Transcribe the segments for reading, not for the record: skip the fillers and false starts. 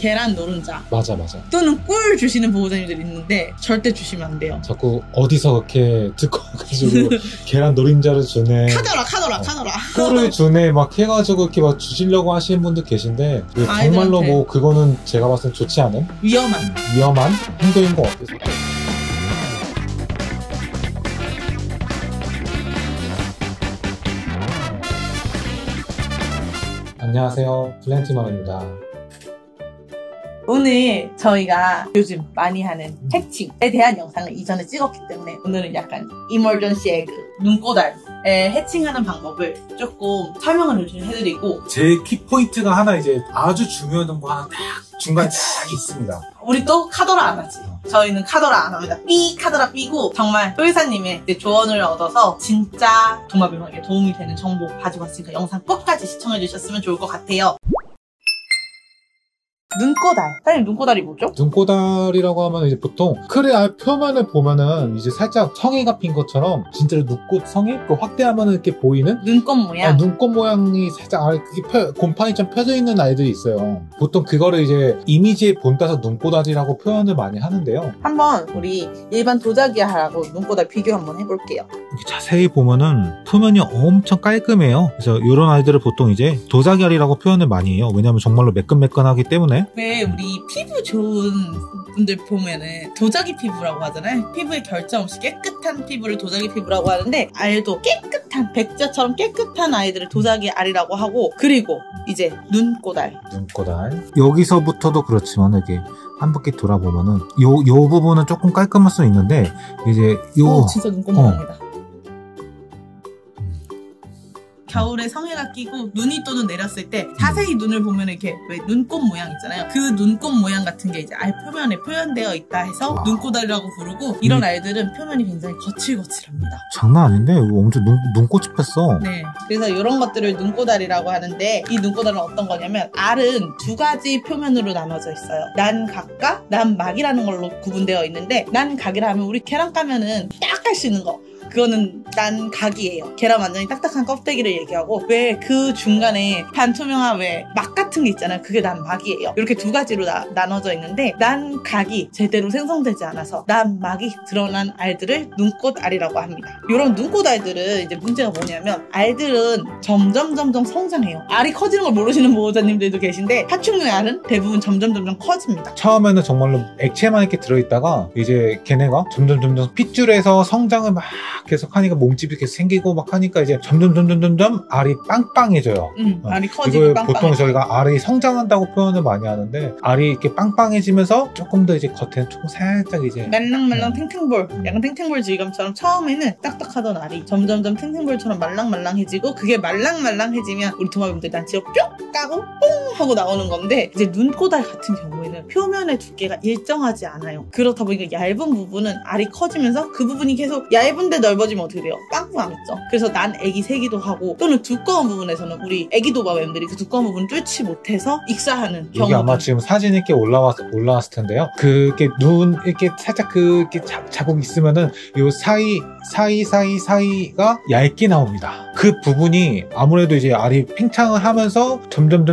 계란 노른자 맞아. 또는 꿀 주시는 보호자님들이 있는데 절대 주시면 안 돼요. 자꾸 어디서 그렇게 듣고 와가지고 계란 노른자를 주네, 카더라 꿀을 주네 막 해가지고 이렇게 막 주시려고 하시는 분들 계신데 정말로 뭐 그거는 제가 봤을 땐 좋지 않은 위험한 행동인 것 같아요. 안녕하세요, 플랜티먼입니다. 오늘 저희가 요즘 많이 하는 해칭에 대한 영상을 이전에 찍었기 때문에 오늘은 약간 이머전시 에그, 눈꼬달에 해칭하는 방법을 조금 설명을 해드리고, 제 키포인트가 하나 이제 아주 중요한 거 하나 딱 중간에 딱 있습니다. 우리 또 카더라 안 하지. 저희는 카더라 안 합니다. 카더라 삐고 정말 의사님의 조언을 얻어서 진짜 도마뱀에게 도움이 되는 정보 가지고 왔으니까 영상 끝까지 시청해주셨으면 좋을 것 같아요. 눈꼬달. 사장님, 눈꼬달이 뭐죠? 눈꼬달이라고 하면 이제 보통 크레 표면을 보면은 이제 살짝 성에가 핀 것처럼 진짜로 눈꽃 성에 그 확대하면은 이렇게 보이는 눈꽃 모양. 눈꽃 모양이 살짝 그게 곰팡이 좀 펴져 있는 아이들이 있어요. 보통 그거를 이제 이미지에 본따서 눈꼬달이라고 표현을 많이 하는데요. 한번 우리 일반 도자기하고 눈꼬달 비교 한번 해볼게요. 이렇게 자세히 보면은 표면이 엄청 깔끔해요. 그래서 이런 아이들을 보통 이제 도자기알이라고 표현을 많이 해요. 왜냐면 정말로 매끈매끈하기 때문에. 왜 우리 피부 좋은 분들 보면은 도자기 피부라고 하잖아요. 피부에 결점 없이 깨끗한 피부를 도자기 피부라고 하는데, 알도 깨끗한 백자처럼 깨끗한 아이들을 도자기 알이라고 하고, 그리고 이제 눈꼬달. 여기서부터도 그렇지만 이게 한 바퀴 돌아보면은 요 부분은 조금 깔끔할 수 있는데 이제 진짜 눈꽃 모양이다. 겨울에 성에가 끼고 눈이 또는 내렸을 때 자세히 눈을 보면 이렇게 왜 눈꽃 모양 있잖아요. 그 눈꽃 모양 같은 게 이제 알 표면에 표현되어 있다 해서 눈꼬달이라고 부르고, 이런 알들은 표면이 굉장히 거칠거칠합니다. 장난 아닌데? 엄청 눈꽃이 폈어. 네. 그래서 이런 것들을 눈꼬달이라고 하는데, 이 눈꼬달은 어떤 거냐면 알은 두 가지 표면으로 나눠져 있어요. 난각과 난막이라는 걸로 구분되어 있는데, 난각이라 하면 우리 계란 까면은 딱 할 수 있는 거, 그거는 난각이에요. 계란 완전히 딱딱한 껍데기를 얘기하고, 왜 그 중간에 반투명한 왜 막 같은 게 있잖아요. 그게 난막이에요. 이렇게 두 가지로 나눠져 있는데, 난각이 제대로 생성되지 않아서 난막이 드러난 알들을 눈꽃알이라고 합니다. 이런 눈꽃알들은 이제 문제가 뭐냐면, 알들은 점점 성장해요. 알이 커지는 걸 모르시는 보호자님들도 계신데, 파충류의 알은 대부분 점점 커집니다. 처음에는 정말로 액체만 이렇게 들어있다가 이제 걔네가 점점 핏줄에서 성장을 막 계속 하니까 몸집이 계속 생기고 막 하니까 이제 점점 알이 빵빵해져요. 알이 커지고 이걸 빵빵해져. 보통 저희가 알이 성장한다고 표현을 많이 하는데, 알이 이렇게 빵빵해지면서 조금 더 이제 겉에는 조금 살짝 이제 말랑말랑 탱탱볼, 약간 탱탱볼 질감처럼 처음에는 딱딱하던 알이 점점 탱탱볼처럼 말랑말랑해지고, 그게 말랑말랑해지면 우리 도마뱀들 난치로 뿅 까고 뽕 하고 나오는 건데, 이제 눈꼬달 같은 경우에는 표면의 두께가 일정하지 않아요. 그렇다 보니까 얇은 부분은 알이 커지면서 그 부분이 계속 얇은데 넓어지면 어떻게 돼요? 빵빵하겠죠. 그래서 난 애기 새기도 하고, 또는 두꺼운 부분에서는 우리 애기 도마뱀들이 그 두꺼운 부분을 뚫지 못해서 익사하는 경우. 이게 아마 지금 사진이 이렇게 올라왔을 텐데요. 그게 눈 이렇게 살짝 그렇게 자국 있으면은 요 사이가 얇게 나옵니다. 그 부분이 아무래도 이제 알이 팽창을 하면서 점점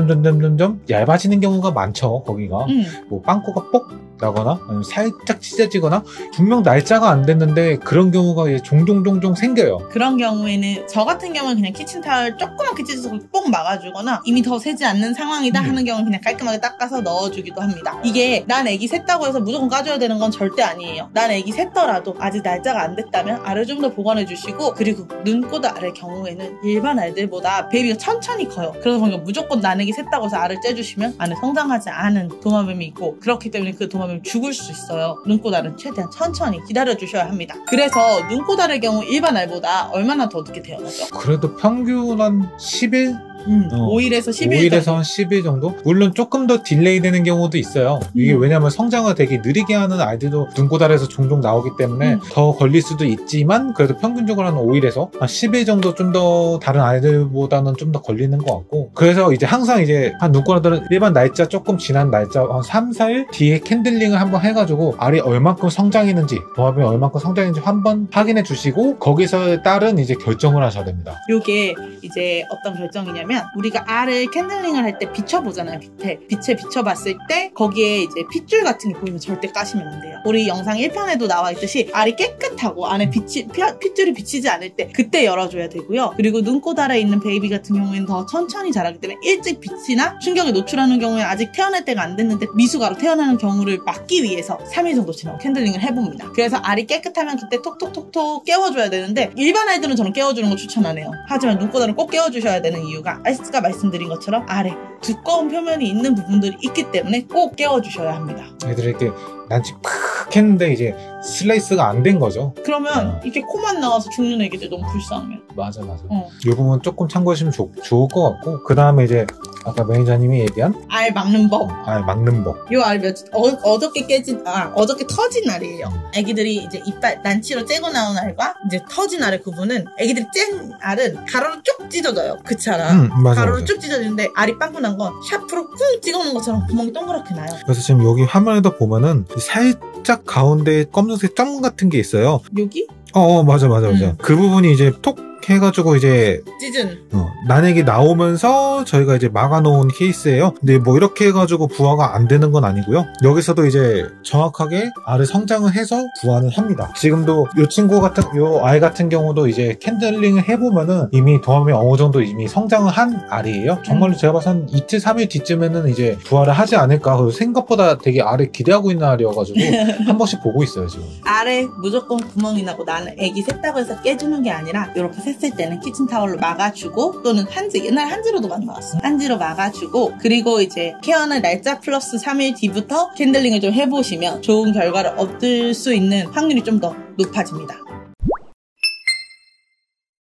얇아지는 경우가 많죠. 거기가 뭐 빵꾸가 뽁 나거나 살짝 찢어지거나, 분명 날짜가 안 됐는데 그런 경우가 종종 생겨요. 그런 경우에는 저 같은 경우는 그냥 키친타월 조그맣게 찢어서 뽕 막아주거나, 이미 더 새지 않는 상황이다 하는 경우는 그냥 깔끔하게 닦아서 넣어주기도 합니다. 이게 난 애기 샜다고 해서 무조건 까줘야 되는 건 절대 아니에요. 난 애기 샜더라도 아직 날짜가 안 됐다면 알을 좀 더 보관해주시고, 그리고 눈꼬달의 경우에는 일반 알들보다 베이비가 천천히 커요. 그러다 보니까 무조건 난 애기 샜다고 해서 알을 째주시면 안에 성장하지 않은 도마뱀이 있고, 그렇기 때문에 그 도마뱀이 죽을 수 있어요. 눈꼬달은 최대한 천천히 기다려주셔야 합니다. 그래서 눈꼬달의 경우 일반 알보다 얼마나 더 늦게 태어나죠? 그래도 평균 한 10일? 5일에서 10일 5일에서 한 10일 정도? 물론 조금 더 딜레이 되는 경우도 있어요. 이게 왜냐면 성장을 되게 느리게 하는 아이들도 눈꼬달에서 종종 나오기 때문에 더 걸릴 수도 있지만, 그래도 평균적으로 한 5일에서 한 10일 정도 좀 더 다른 아이들보다는 좀 더 걸리는 것 같고, 그래서 이제 항상 이제 한 눈꼬달들은 일반 날짜 조금 지난 날짜 한 3, 4일 뒤에 캔들링을 한번 해가지고 알이 얼만큼 성장했는지, 도마뱀이 얼만큼 성장했는지 한번 확인해 주시고, 거기서 따른 이제 결정을 하셔야 됩니다. 요게 이제 어떤 결정이냐면, 뭐냐면 우리가 알을 캔들링을 할 때 비춰보잖아요. 빛에 비춰봤을 때 거기에 이제 핏줄 같은 게 보이면 절대 까시면 안 돼요. 우리 영상 1편에도 나와 있듯이 알이 깨끗하고 안에 핏줄이 비치지 않을 때 그때 열어줘야 되고요. 그리고 눈꼬달에 있는 베이비 같은 경우에는 더 천천히 자라기 때문에 일찍 빛이나 충격에 노출하는 경우에 아직 태어날 때가 안 됐는데 미숙아로 태어나는 경우를 막기 위해서 3일 정도 지나고 캔들링을 해봅니다. 그래서 알이 깨끗하면 그때 톡톡톡톡 깨워줘야 되는데 일반 아이들은 저는 깨워주는 거 추천 안 해요. 하지만 눈꼬달은 꼭 깨워주셔야 되는 이유가 아까 말씀드린 것처럼 알에 두꺼운 표면이 있는 부분들이 있기 때문에 꼭 깨워주셔야 합니다. 애들이 이렇게 난치 팍 했는데 이제 슬라이스가 안 된 거죠. 그러면 이렇게 코만 나와서 죽는 애기들 너무 불쌍해. 맞아. 이 부분 조금 참고하시면 좋을 것 같고, 그 다음에 이제 아까 매니저님이 얘기한 알 막는 법. 알 막는 법. 요 알 어저께 터진 알이에요. 애기들이 이제 이빨 난치로 째고 나온 알과 이제 터진 알의 구분은 애기들이 짠 알은 가로로 쭉 찢어져요. 그렇잖아. 가로로 쭉 찢어지는데 알이 빵꾸 난 건 샤프로 쿵 찍어놓은 것처럼 구멍이 동그랗게 나요. 그래서 지금 여기 화면에도 보면은 살짝 가운데 검정색 점 같은 게 있어요. 여기? 맞아. 그 부분이 이제 톡 해가지고 이제 찢은 난액이 나오면서 저희가 이제 막아놓은 케이스예요. 근데 뭐 이렇게 해가지고 부화가 안 되는 건 아니고요. 여기서도 이제 정확하게 알을 성장을 해서 부화는 합니다. 지금도 요 아이 같은 경우도 이제 캔들링을 해보면은 이미 도마뱀이 어느 정도 이미 성장을 한 알이에요. 정말로 제가 봐서 한 이틀 3일 뒤쯤에는 이제 부화를 하지 않을까. 그리고 생각보다 되게 알을 기대하고 있는 알이어가지고 한 번씩 보고 있어요 지금. 알에 무조건 구멍이 나고 나는 애기 샜다고 해서 깨주는 게 아니라 이렇게 샜을 때는 키친타월로 막아주고 또는 한지, 옛날 한지로도 많이 나왔어요. 한지로 막아주고 그리고 이제 케어는 날짜 플러스 3일 뒤부터 캔들링을 좀 해보시면 좋은 결과를 얻을 수 있는 확률이 좀 더 높아집니다.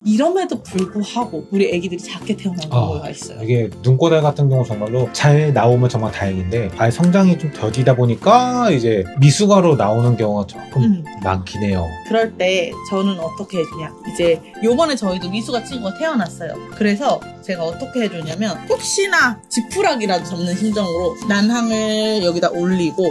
이럼에도 불구하고 우리 애기들이 작게 태어나는 경우가 있어요. 이게 눈꼬달 같은 경우 정말로 잘 나오면 정말 다행인데 알 성장이 좀 더디다 보니까 이제 미숙아로 나오는 경우가 조금 많긴 해요. 그럴 때 저는 어떻게 해주냐, 이제 요번에 저희도 미숙아 친구가 태어났어요. 그래서 제가 어떻게 해주냐면 혹시나 지푸라기라도 접는 심정으로 난항을 여기다 올리고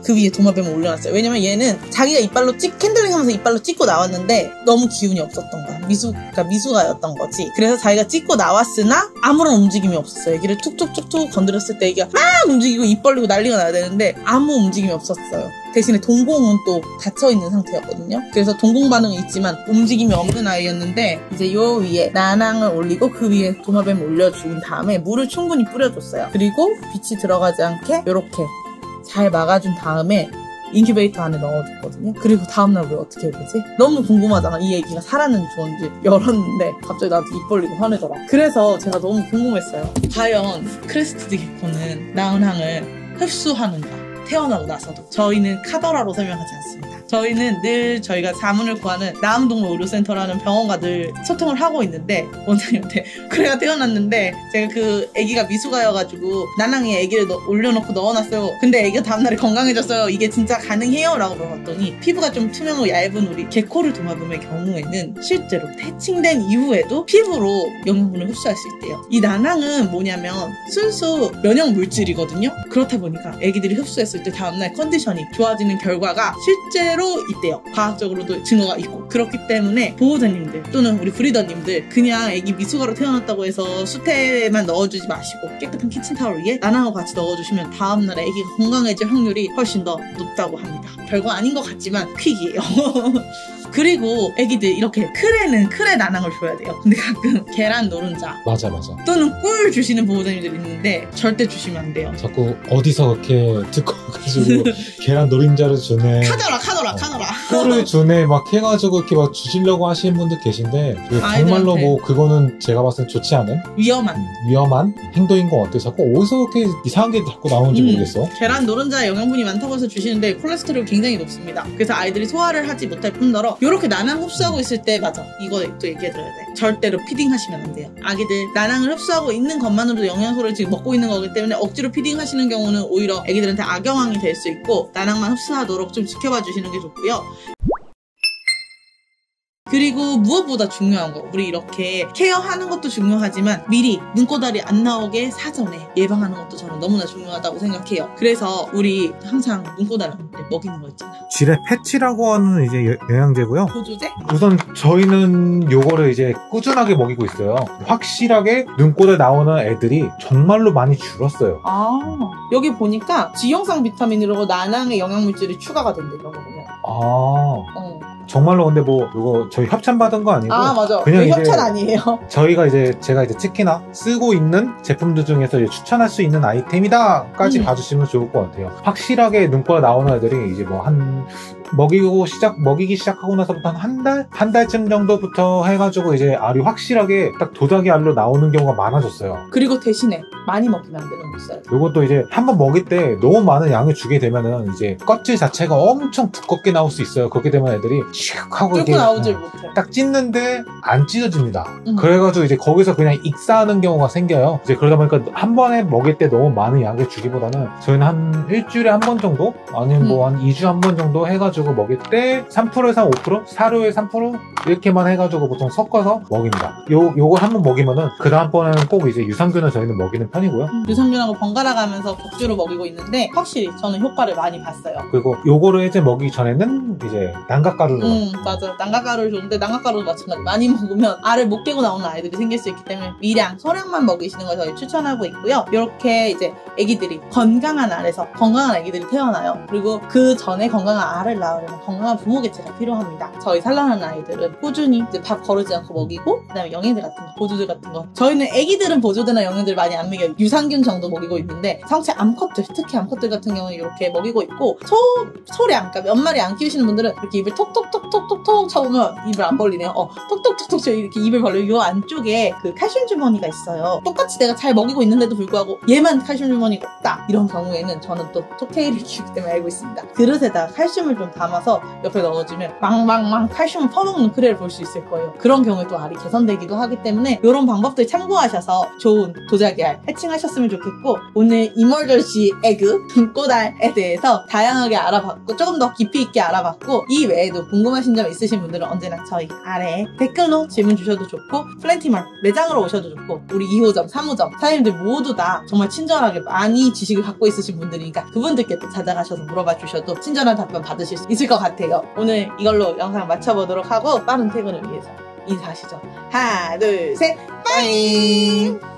그 위에 도마뱀을 올려놨어요. 왜냐면 얘는 자기가 이빨로 캔들링 하면서 이빨로 찍고 나왔는데 너무 기운이 없었던 거야. 미숙아였던 거지. 그래서 자기가 찍고 나왔으나 아무런 움직임이 없었어요. 애기를 툭툭툭툭 건드렸을 때 애기가 막 움직이고 입 벌리고 난리가 나야 되는데 아무 움직임이 없었어요. 대신에 동공은 또 닫혀있는 상태였거든요. 그래서 동공 반응은 있지만 움직임이 없는 아이였는데 이제 요 위에 난항을 올리고 그 위에 도마뱀을 올려준 다음에 물을 충분히 뿌려줬어요. 그리고 빛이 들어가지 않게 이렇게 잘 막아준 다음에 인큐베이터 안에 넣어줬거든요. 그리고 다음날 왜 어떻게 해보지? 너무 궁금하잖아. 이 애기가 살았는지 죽었는지. 열었는데 갑자기 나한테 입 벌리고 화내더라. 그래서 제가 너무 궁금했어요. 과연 크레스티드 게코는 난항을 흡수하는가? 태어나고 나서도. 저희는 카더라로 설명하지 않습니다. 저희는 늘 저희가 자문을 구하는 나음동물 의료센터라는 병원과 늘 소통을 하고 있는데 원장님한테 그래가 태어났는데 제가 그 아기가 미숙아여가지고 난항에 아기를 올려놓고 넣어놨어요. 근데 아기가 다음날에 건강해졌어요. 이게 진짜 가능해요? 라고 물어봤더니 피부가 좀 투명하고 얇은 우리 게코를 도마뱀의 경우에는 실제로 태칭된 이후에도 피부로 영양분을 흡수할 수 있대요. 이 난항은 뭐냐면 순수 면역 물질이거든요. 그렇다 보니까 아기들이 흡수했을 때 다음날 컨디션이 좋아지는 결과가 실제로 있대요. 과학적으로도 증거가 있고. 그렇기 때문에 보호자님들 또는 우리 브리더님들 그냥 애기 미숙아로 태어났다고 해서 수태만 넣어주지 마시고 깨끗한 키친타월 위에 난항을 같이 넣어주시면 다음날 애기가 건강해질 확률이 훨씬 더 높다고 합니다. 별거 아닌 것 같지만 퀵이에요. 그리고 애기들 이렇게 크레 난항을 줘야 돼요. 근데 가끔 계란 노른자 맞아 또는 꿀 주시는 보호자님들이 있는데 절대 주시면 안 돼요. 자꾸 어디서 그렇게 듣고 가지고 계란 노른자를 주네, 카더라 꿀을 주네 막 해가지고 이렇게 막 주시려고 하시는 분들 계신데 정말로 뭐 그거는 제가 봤을 때 좋지 않은 위험한 행동인 것 같아요. 자꾸 어디서 그렇게 이상한 게 자꾸 나오는지 모르겠어. 계란 노른자에 영양분이 많다고 해서 주시는데 콜레스테롤이 굉장히 높습니다. 그래서 아이들이 소화를 하지 못할 뿐더러 이렇게 난항 흡수하고 있을 때 맞아, 이거 또 얘기해드려야 돼. 절대로 피딩하시면 안 돼요. 아기들 난항을 흡수하고 있는 것만으로도 영양소를 지금 먹고 있는 거기 때문에 억지로 피딩하시는 경우는 오히려 아기들한테 악영향이 될 수 있고 난항만 흡수하도록 좀 지켜봐 주시는 게 좋고요. 그리고 무엇보다 중요한 거, 우리 이렇게 케어하는 것도 중요하지만 미리 눈꼬달이 안 나오게 사전에 예방하는 것도 저는 너무나 중요하다고 생각해요. 그래서 우리 항상 눈꼬달 먹이는 거 있잖아. 지레 패치라고 하는 이제 영양제고요. 보조제? 우선 저희는 요거를 이제 꾸준하게 먹이고 있어요. 확실하게 눈꼬리에 나오는 애들이 정말로 많이 줄었어요. 아, 여기 보니까 지용성 비타민으로 나낭의 영양물질이 추가가 된대, 이거 먹으면. 정말로 근데 뭐 이거 저희 협찬 받은 거 아니고 맞아. 그냥 이제 협찬 아니에요. 저희가 제가 이제 특히나 쓰고 있는 제품들 중에서 이제 추천할 수 있는 아이템이다까지 봐주시면 좋을 것 같아요. 확실하게 눈꼬리 나오는 애들이 이제 뭐 먹이기 시작하고 나서부터 한 달쯤 정도부터 해가지고 이제 알이 확실하게 딱 도자기 알로 나오는 경우가 많아졌어요. 그리고 대신에 많이 먹으면 안 되는 거 있어요. 이것도 이제 한번 먹일 때 너무 많은 양을 주게 되면은 이제 껍질 자체가 엄청 두껍게 나올 수 있어요. 그렇게 되면 애들이 슉 하고 뚫고 나오질 못해. 딱 찢는데 안 찢어집니다. 그래가지고 이제 거기서 그냥 익사하는 경우가 생겨요. 이제 그러다 보니까 한 번에 먹일 때 너무 많은 양을 주기보다는 저희는 한 일주일에 한 번 정도 아니면 뭐 한 2주에 한 번 정도 해가지고 먹일 때 3%에서 5% 사료에 3% 이렇게만 해가지고 보통 섞어서 먹입니다. 요걸 한 번 먹이면은 그 다음번에는 꼭 이제 유산균을 저희는 먹이는 편이고요. 유산균하고 번갈아 가면서 격주로 먹이고 있는데 확실히 저는 효과를 많이 봤어요. 그리고 요거를 이제 먹이기 전에는 이제 난각가루로 맞아. 난각가루를 줬는데 난각가루도 마찬가지. 많이 먹으면 알을 못 깨고 나오는 아이들이 생길 수 있기 때문에 미량, 소량만 먹이시는 걸 저희 추천하고 있고요. 이렇게 이제 애기들이 건강한 알에서 건강한 애기들이 태어나요. 그리고 그 전에 건강한 알을 낳으려면 건강한 부모 개체가 필요합니다. 저희 산란하는 아이들은 꾸준히 이제 밥 거르지 않고 먹이고 그다음에 영양제 같은 거, 보조제 같은 거. 저희는 애기들은 보조제나 영양제를 많이 안 먹여요. 유산균 정도 먹이고 있는데 성체 암컷들, 특히 암컷들 같은 경우는 이렇게 먹이고 있고 소량, 그러니까 몇 마리 안 키우시는 분들은 이렇게 입을 톡톡톡톡톡톡 쳐보면 입을 안 벌리네요. 톡톡톡톡 쳐 이렇게 입을 벌리고 요 안쪽에 그 칼슘 주머니가 있어요. 똑같이 내가 잘 먹이고 있는데도 불구하고 얘만 칼슘 주머니가 없다. 이런 경우에는 저는 또 톡테일을 주기 때문에 알고 있습니다. 그릇에다가 칼슘을 좀 담아서 옆에 넣어주면 망망망 칼슘을 퍼먹는 크레를 볼 수 있을 거예요. 그런 경우에 또 알이 개선되기도 하기 때문에 이런 방법들 참고하셔서 좋은 도자기 알 해칭하셨으면 좋겠고, 오늘 이멀전시 에그 눈꼬달에 대해서 다양하게 알아봤고 조금 더 깊이 있게 알아봤고, 이 외에도 궁금하신 점 있으신 분들은 언제나 저희 아래 댓글로 질문 주셔도 좋고 플랜티멀 매장으로 오셔도 좋고, 우리 2호점 3호점 사장님들 모두 다 정말 친절하게 많이 지식을 갖고 있으신 분들이니까 그분들께 또 찾아가셔서 물어봐 주셔도 친절한 답변 받으실 수 있을 것 같아요. 오늘 이걸로 영상 마쳐보도록 하고 빠른 퇴근을 위해서 인사하시죠. 하나 둘 셋 빠잉.